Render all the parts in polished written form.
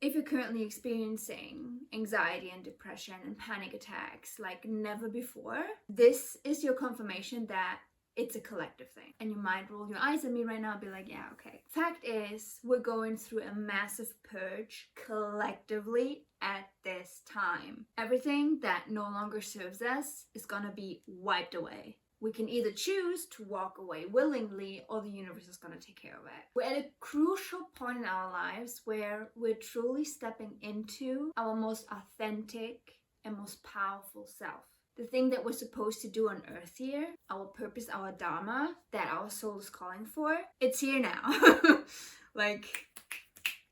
If you're currently experiencing anxiety and depression and panic attacks like never before, this is your confirmation that it's a collective thing. And you might roll your eyes at me right now and be like, yeah, okay. Fact is, we're going through a massive purge collectively at this time. Everything that no longer serves us is gonna be wiped away. We can either choose to walk away willingly, or the universe is going to take care of it. We're at a crucial point in our lives where we're truly stepping into our most authentic and most powerful self. The thing that we're supposed to do on earth here, our purpose, our dharma, that our soul is calling for, it's here now. Like,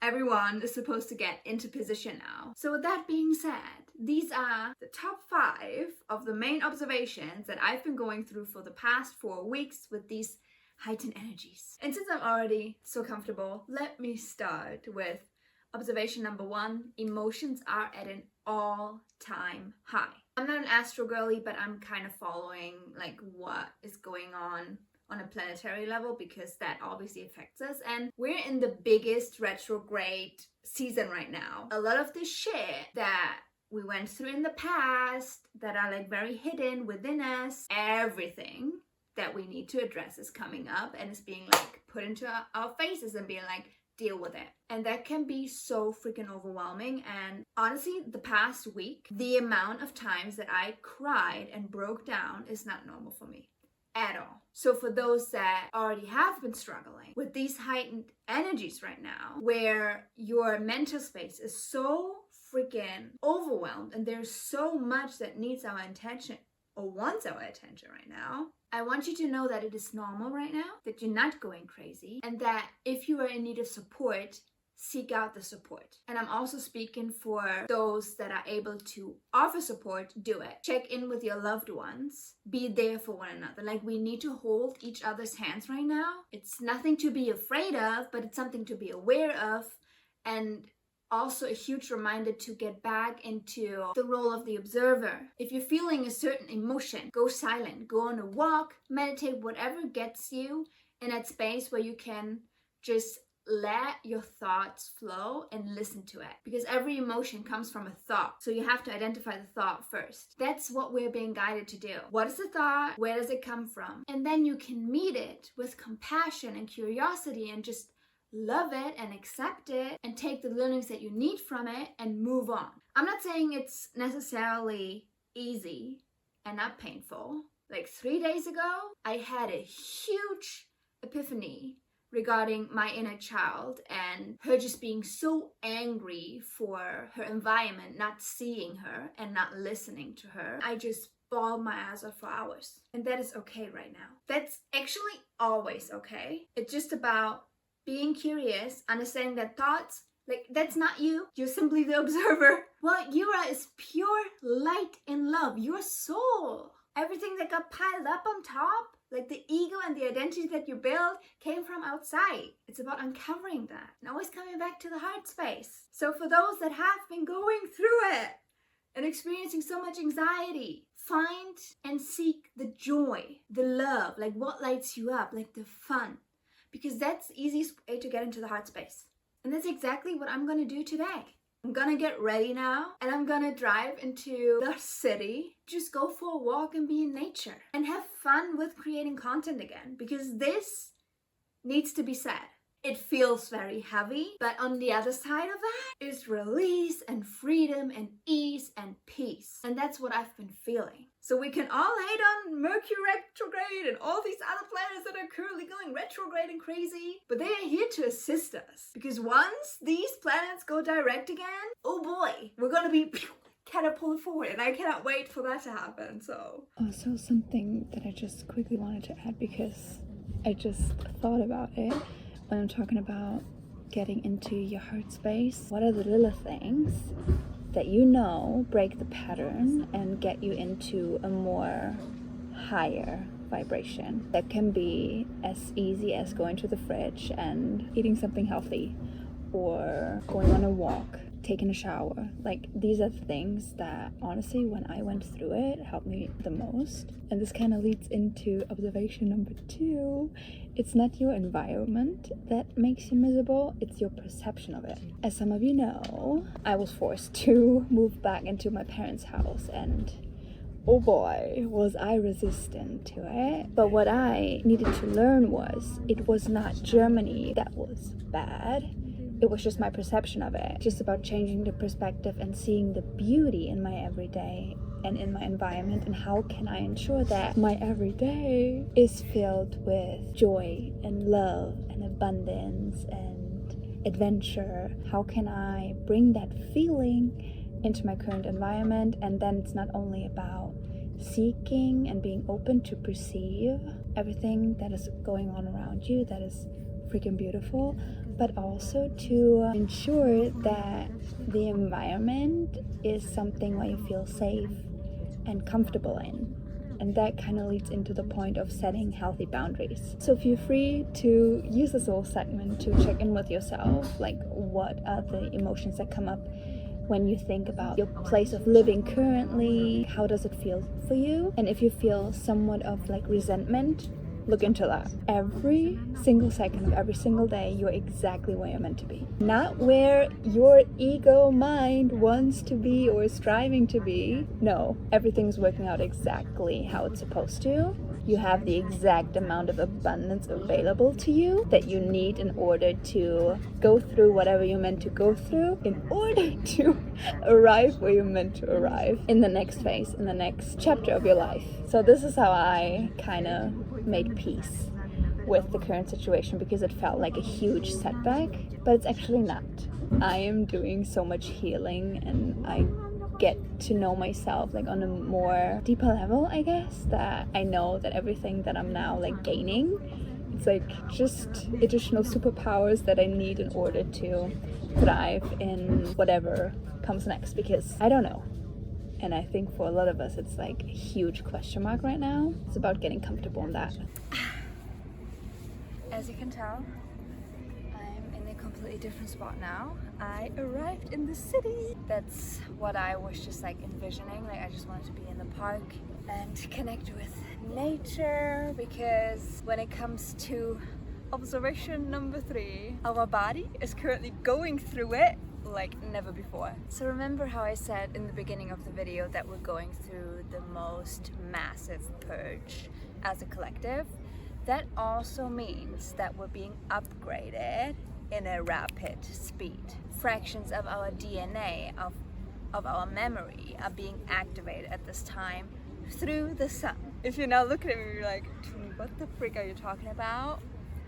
everyone is supposed to get into position now. So with that being said, these are the top 5 of the main observations that I've been going through for the past 4 weeks with these heightened energies. And since I'm already so comfortable, let me start with observation number 1. Emotions are at an all-time high. I'm not an astro girly, but I'm kind of following like what is going on a planetary level, because that obviously affects us. And we're in the biggest retrograde season right now. A lot of this shit that we went through in the past that are like very hidden within us, everything that we need to address is coming up and is being like put into our faces and being like, deal with it. And that can be so freaking overwhelming. And honestly, the past week, the amount of times that I cried and broke down is not normal for me at all. So for those that already have been struggling with these heightened energies right now, where your mental space is so freaking overwhelmed and there's so much that needs our attention or wants our attention right now, I want you to know that it is normal right now, that you're not going crazy, and that if you are in need of support, seek out the support. And I'm also speaking for those that are able to offer support, do it. Check in with your loved ones. Be there for one another. Like, we need to hold each other's hands right now. It's nothing to be afraid of, but it's something to be aware of. And also a huge reminder to get back into the role of the observer. If you're feeling a certain emotion, go silent, go on a walk, meditate, whatever gets you in that space where you can just let your thoughts flow and listen to it. Because every emotion comes from a thought. So you have to identify the thought first. That's what we're being guided to do. What is the thought? Where does it come from? And then you can meet it with compassion and curiosity and just love it and accept it and take the learnings that you need from it and move on. I'm not saying it's necessarily easy and not painful. Like 3 days ago, I had a huge epiphany regarding my inner child and her just being so angry for her environment, not seeing her and not listening to her. I just bawled my ass off for hours. And that is okay right now. That's actually always okay. It's just about being curious, understanding that thoughts, like, that's not you. You're simply the observer. What you are is pure light and love. Your soul. Everything that got piled up on top, like the ego and the identity that you build, came from outside. It's about uncovering that and always coming back to the heart space. So for those that have been going through it and experiencing so much anxiety, find and seek the joy, the love, like what lights you up, like the fun. Because that's the easiest way to get into the heart space. And that's exactly what I'm going to do today. I'm going to get ready now and I'm going to drive into the city. Just go for a walk and be in nature. And have fun with creating content again. Because this needs to be said. It feels very heavy, but on the other side of that is release and freedom and ease and peace. And that's what I've been feeling. So we can all hate on Mercury retrograde and all these other planets that are currently going retrograde and crazy, but they are here to assist us. Because once these planets go direct again, oh boy, we're gonna be catapulted forward, and I cannot wait for that to happen. So also something that I just quickly wanted to add, because I just thought about it when I'm talking about getting into your heart space. What are the little things that you know break the pattern and get you into a more higher vibration? That can be as easy as going to the fridge and eating something healthy, or going on a walk, taking a shower. Like, these are things that honestly, when I went through it, helped me the most. And this kind of leads into observation number 2. It's not your environment that makes you miserable, it's your perception of it. As some of you know, I was forced to move back into my parents' house, and oh boy, was I resistant to it. But what I needed to learn was, it was not Germany that was bad. It was just my perception of it. Just about changing the perspective and seeing the beauty in my everyday and in my environment, and how can I ensure that my everyday is filled with joy and love and abundance and adventure. How can I bring that feeling into my current environment? And then it's not only about seeking and being open to perceive everything that is going on around you that is freaking beautiful, but also to ensure that the environment is something where you feel safe and comfortable in. And that kind of leads into the point of setting healthy boundaries. So feel free to use this little segment to check in with yourself, like what are the emotions that come up when you think about your place of living currently. How does it feel for you? And if you feel somewhat of like resentment, look into that. Every single second of every single day, you're exactly where you're meant to be. Not where your ego mind wants to be or is striving to be. No, everything's working out exactly how it's supposed to. You have the exact amount of abundance available to you that you need in order to go through whatever you're meant to go through, in order to arrive where you're meant to arrive in the next phase, in the next chapter of your life. So this is how I kind of made peace with the current situation, because it felt like a huge setback, but it's actually not. I am doing so much healing, and I get to know myself like on a more deeper level, I guess, that I know that everything that I'm now like gaining, it's like just additional superpowers that I need in order to thrive in whatever comes next, because I don't know. And I think for a lot of us, it's like a huge question mark right now. It's about getting comfortable in that. As you can tell, I'm in a completely different spot now. I arrived in the city. That's what I was just like envisioning. Like, I just wanted to be in the park and connect with nature, because when it comes to observation number 3, our body is currently going through it like never before. So remember how I said in the beginning of the video that we're going through the most massive purge as a collective? That also means that we're being upgraded in a rapid speed. Fractions of our DNA, of our memory, are being activated at this time through the sun. If you're now looking at me, you're like, Tony, what the frick are you talking about?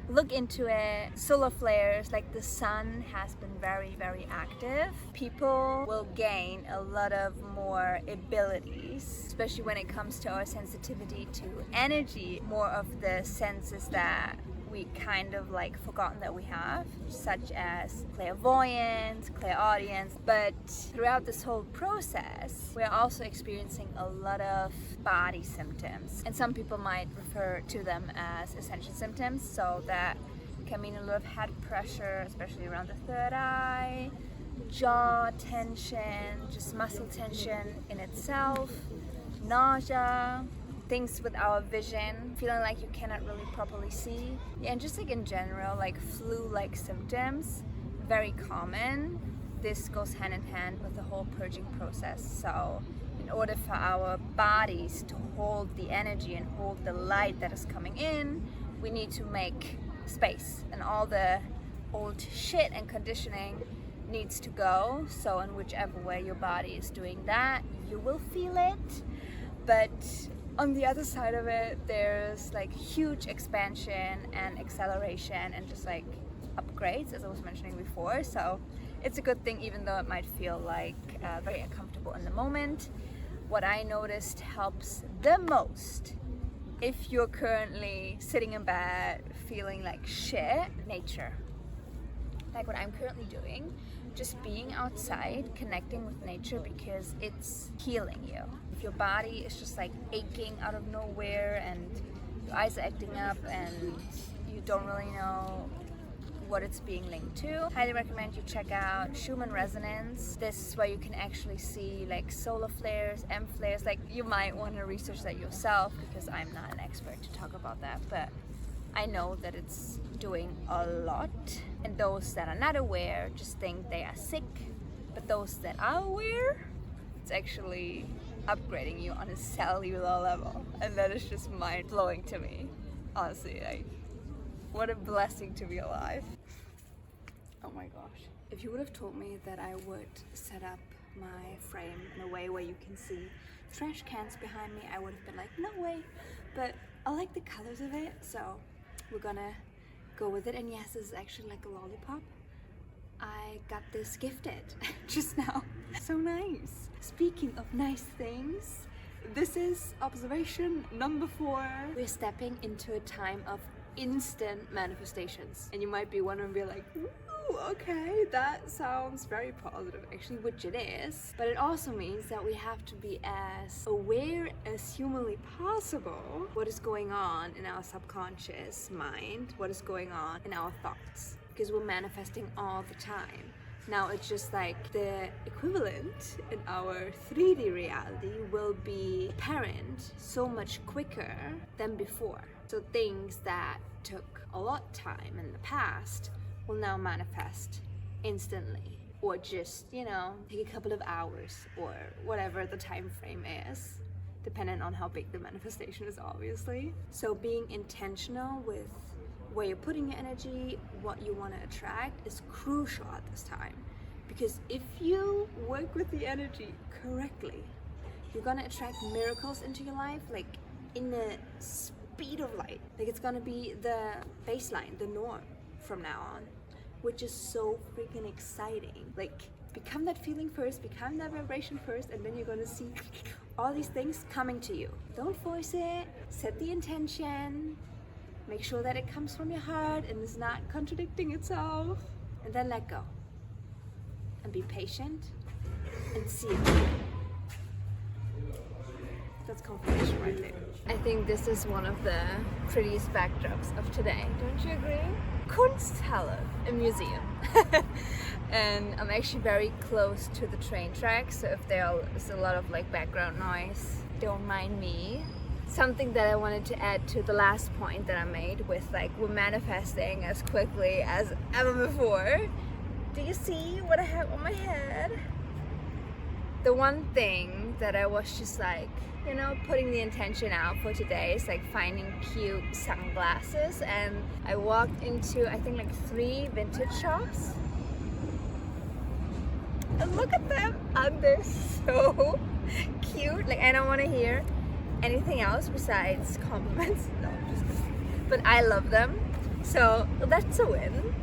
Look into it. Solar flares, like the sun has been very, very active. People will gain a lot of more abilities, especially when it comes to our sensitivity to energy, more of the senses that we kind of like forgotten that we have, such as clairvoyance, clairaudience. But throughout this whole process, we're also experiencing a lot of body symptoms, and some people might refer to them as ascension symptoms. So that can mean a lot of head pressure, especially around the third eye, jaw tension, just muscle tension in itself, nausea, things with our vision, feeling like you cannot really properly see. Yeah, and just like in general, like flu-like symptoms, very common. This goes hand in hand with the whole purging process. So in order for our bodies to hold the energy and hold the light that is coming in, we need to make space, and all the old shit and conditioning needs to go. So in whichever way your body is doing that, you will feel it. But on the other side of it, there's like huge expansion and acceleration and just like upgrades, as I was mentioning before. So it's a good thing, even though it might feel like very uncomfortable in the moment. What I noticed helps the most, if you're currently sitting in bed feeling like shit, nature. Like what I'm currently doing, just being outside, connecting with nature, because it's healing you. If your body is just like aching out of nowhere and your eyes are acting up and you don't really know what it's being linked to. Highly recommend you check out Schumann Resonance. This is where you can actually see like solar flares, M flares. Like you might want to research that yourself because I'm not an expert to talk about that, but I know that it's doing a lot, and those that are not aware just think they are sick, but those that are aware, it's actually upgrading you on a cellular level, and that is just mind-blowing to me. Honestly, like, what a blessing to be alive. Oh my gosh. If you would have told me that I would set up my frame in a way where you can see trash cans behind me, I would have been like, no way. But I like the colors of it, so we're gonna go with it. And yes, this is actually like a lollipop. I got this gifted just now. So nice. Speaking of nice things, this is observation number 4. We're stepping into a time of instant manifestations. And you might be wondering, be like, ooh, okay, that sounds very positive, actually, which it is. But it also means that we have to be as aware as humanly possible what is going on in our subconscious mind, what is going on in our thoughts, because we're manifesting all the time. Now it's just like the equivalent in our 3D reality will be apparent so much quicker than before. So things that took a lot of time in the past will now manifest instantly, or just, you know, take a couple of hours or whatever the time frame is, depending on how big the manifestation is, obviously. So being intentional with where you're putting your energy, what you want to attract is crucial at this time. Because if you work with the energy correctly, you're gonna attract miracles into your life, like in the speed of light. Like it's gonna be the baseline, the norm from now on, which is so freaking exciting. Like become that feeling first, become that vibration first, and then you're gonna see all these things coming to you. Don't force it, set the intention, make sure that it comes from your heart and is not contradicting itself, and then let go. And be patient and see it. That's confirmation right there. I think this is one of the prettiest backdrops of today. Don't you agree? Kunsthalle, a museum. And I'm actually very close to the train tracks, so if there's a lot of like background noise, don't mind me. Something that I wanted to add to the last point that I made with like we're manifesting as quickly as ever before. Do you see what I have on my head? The one thing that I was just like, you know, putting the intention out for today is like finding cute sunglasses, and I walked into I think like 3 vintage shops. And look at them, and they're so cute. Like I don't want to hear anything else besides compliments. No, I'm just kidding. But I love them, so that's a win.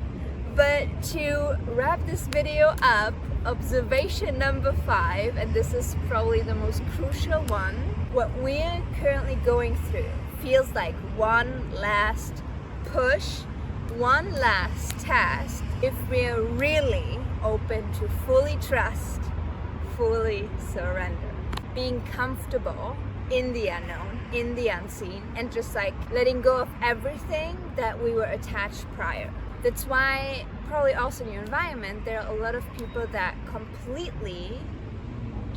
But to wrap this video up, observation number 5, and this is probably the most crucial one, what we're currently going through feels like one last push, one last test, if we're really open to fully trust, fully surrender, being comfortable in the unknown, in the unseen, and just like letting go of everything that we were attached prior. That's why probably also in your environment there are a lot of people that completely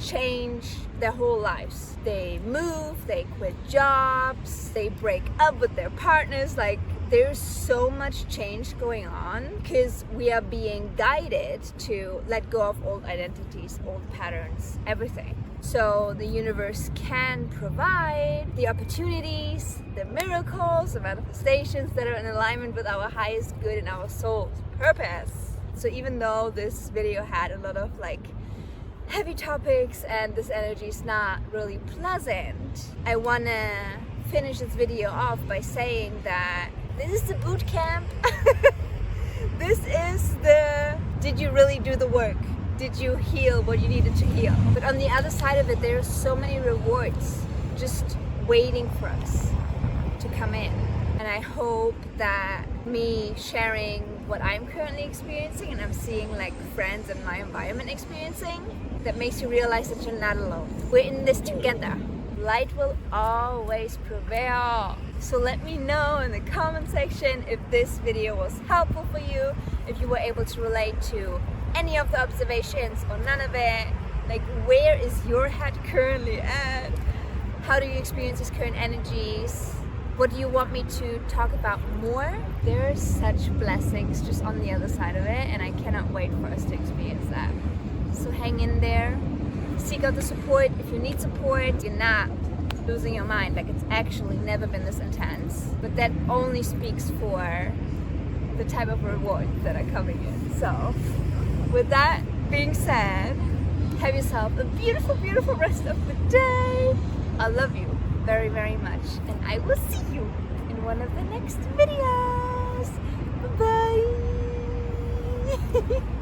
change their whole lives. They move, they quit jobs, they break up with their partners. Like there's so much change going on because we are being guided to let go of old identities, old patterns, everything. So the universe can provide the opportunities, the miracles, the manifestations that are in alignment with our highest good and our soul's purpose. So even though this video had a lot of like heavy topics and this energy is not really pleasant, I wanna finish this video off by saying that this is the boot camp. This is the, did you really do the work? Did you heal what you needed to heal? But on the other side of it, there are so many rewards just waiting for us to come in. And I hope that me sharing what I'm currently experiencing, and I'm seeing like friends in my environment experiencing, that makes you realize that you're not alone. We're in this together. light will always prevail. So let me know in the comment section if this video was helpful for you, if you were able to relate to any of the observations or none of it. Like, where is your head currently at? How do you experience these current energies? What do you want me to talk about more? There are such blessings just on the other side of it, and I cannot wait for us to experience that. So hang in there, seek out the support. If you need support, you're not losing your mind. Like, it's actually never been this intense. But that only speaks for the type of reward that are coming in. So with that being said, have yourself a beautiful, beautiful rest of the day. I love you very, very much, and I will see you in one of the next videos. Bye bye.